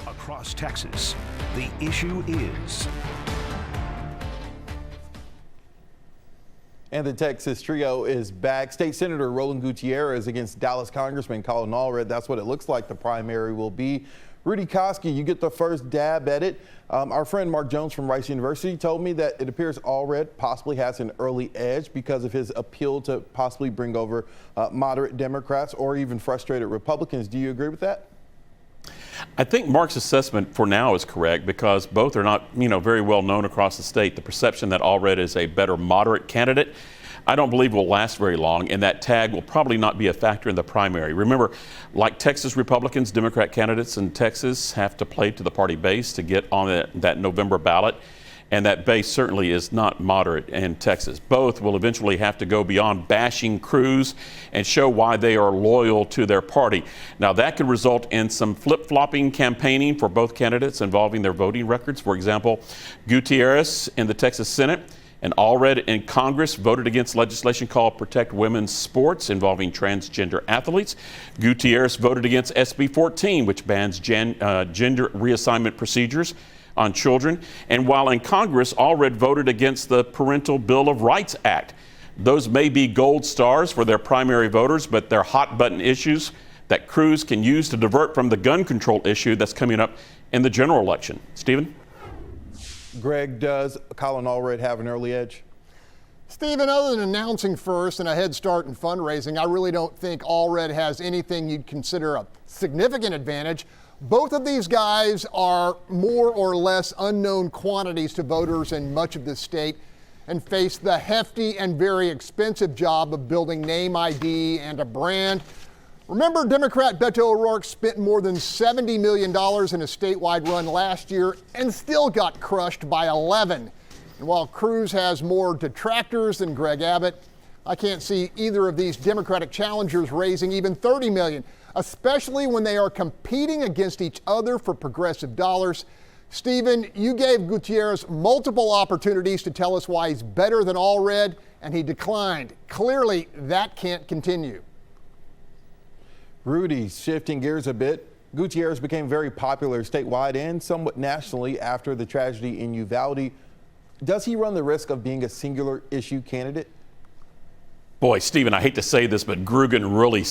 Across Texas, the issue is. And the Texas trio is back. State Senator Roland Gutierrez against Dallas Congressman Colin Allred. That's what it looks like the primary will be. Rudy Koski, you get the first dab at it. Our friend Mark Jones from Rice University told me that it appears Allred possibly has an early edge because of his appeal to possibly bring over moderate Democrats or even frustrated Republicans. Do you agree with that? I think Mark's assessment for now is correct because both are not, very well known across the state. The perception that Allred is a better moderate candidate, I don't believe will last very long, and that tag will probably not be a factor in the primary. Remember, like Texas Republicans, Democrat candidates in Texas have to play to the party base to get on that November ballot. And that base certainly is not moderate in Texas. Both will eventually have to go beyond bashing Cruz and show why they are loyal to their party. Now, that could result in some flip-flopping campaigning for both candidates involving their voting records. For example, Gutierrez in the Texas Senate and Allred in Congress voted against legislation called Protect Women's Sports involving transgender athletes. Gutierrez voted against SB 14, which bans gender reassignment procedures on children. And while in Congress, Allred voted against the Parental Bill of Rights Act. Those may be gold stars for their primary voters, but they're hot button issues that Cruz can use to divert from the gun control issue that's coming up in the general election. Stephen? Greg, does Colin Allred have an early edge? Stephen, other than announcing first and a head start in fundraising, I really don't think Allred has anything you'd consider a significant advantage. Both of these guys are more or less unknown quantities to voters in much of the state and face the hefty and very expensive job of building name ID and a brand. Remember, Democrat Beto O'Rourke spent more than $70 million in a statewide run last year and still got crushed by 11. And while Cruz has more detractors than Greg Abbott, I can't see either of these Democratic challengers raising even $30 million, especially when they are competing against each other for progressive dollars. Stephen, you gave Gutierrez multiple opportunities to tell us why he's better than Allred, and he declined. Clearly, that can't continue. Rudy, shifting gears a bit, Gutierrez became very popular statewide and somewhat nationally after the tragedy in Uvalde. Does he run the risk of being a singular issue candidate? Boy, Stephen, I hate to say this, but Grugan really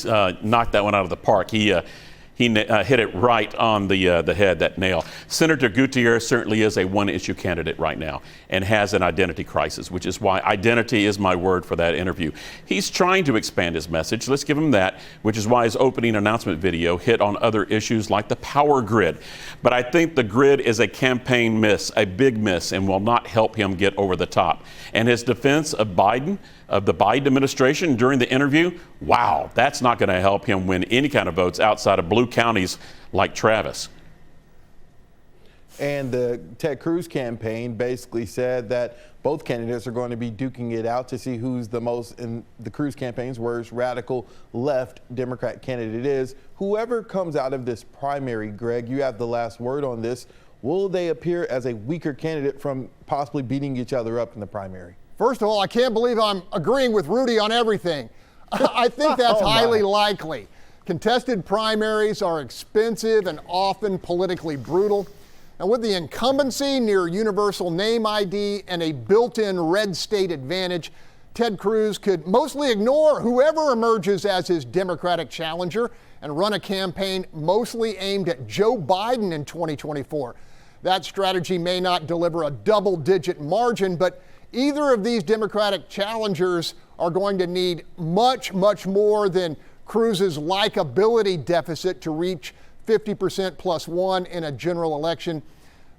knocked that one out of the park. He hit it right on the head, that nail. Senator Gutierrez certainly is a one-issue candidate right now and has an identity crisis, which is why identity is my word for that interview. He's trying to expand his message. Let's give him that, which is why his opening announcement video hit on other issues like the power grid. But I think the grid is a campaign miss, a big miss, and will not help him get over the top. And his defense of Biden, of the Biden administration during the interview, wow, that's not going to help him win any kind of votes outside of blue counties like Travis. And the Ted Cruz campaign basically said that both candidates are going to be duking it out to see who's the most, in the Cruz campaign's words, radical left Democrat candidate is. Whoever comes out of this primary, Greg, you have the last word on this. Will they appear as a weaker candidate from possibly beating each other up in the primary? First of all, I can't believe I'm agreeing with Rudy on everything. I think that's highly likely. Contested primaries are expensive and often politically brutal. And with the incumbency near universal name ID and a built-in red state advantage, Ted Cruz could mostly ignore whoever emerges as his Democratic challenger and run a campaign mostly aimed at Joe Biden in 2024. That strategy may not deliver a double-digit margin, but either of these Democratic challengers are going to need much, much more than Cruz's likability deficit to reach 50% plus one in a general election.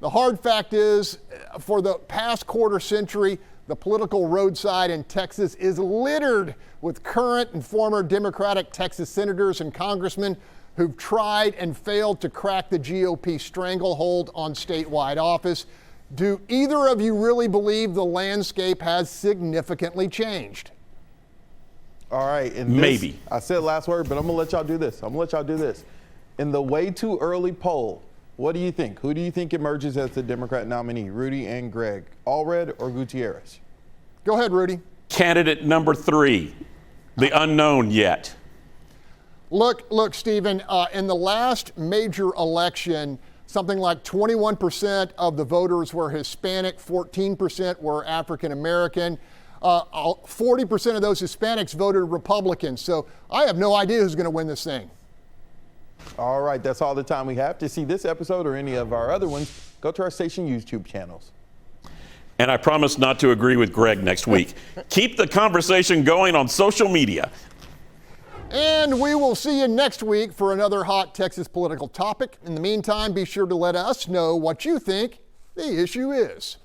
The hard fact is, for the past quarter century, the political roadside in Texas is littered with current and former Democratic Texas senators and congressmen who've tried and failed to crack the GOP stranglehold on statewide office. Do either of you really believe the landscape has significantly changed? All right. And maybe. I said last word, but I'm going to let y'all do this. In the way too early poll, what do you think? Who do you think emerges as the Democrat nominee, Rudy and Greg? Allred or Gutierrez? Go ahead, Rudy. Candidate number 3, the unknown yet. Look, Stephen, in the last major election, Something like 21% of the voters were Hispanic, 14% were African American. 40% of those Hispanics voted Republican. So I have no idea who's going to win this thing. All right, that's all the time we have. To see this episode or any of our other ones, go to our station YouTube channels. And I promise not to agree with Greg next week. Keep the conversation going on social media. And we will see you next week for another hot Texas political topic. In the meantime, be sure to let us know what you think the issue is.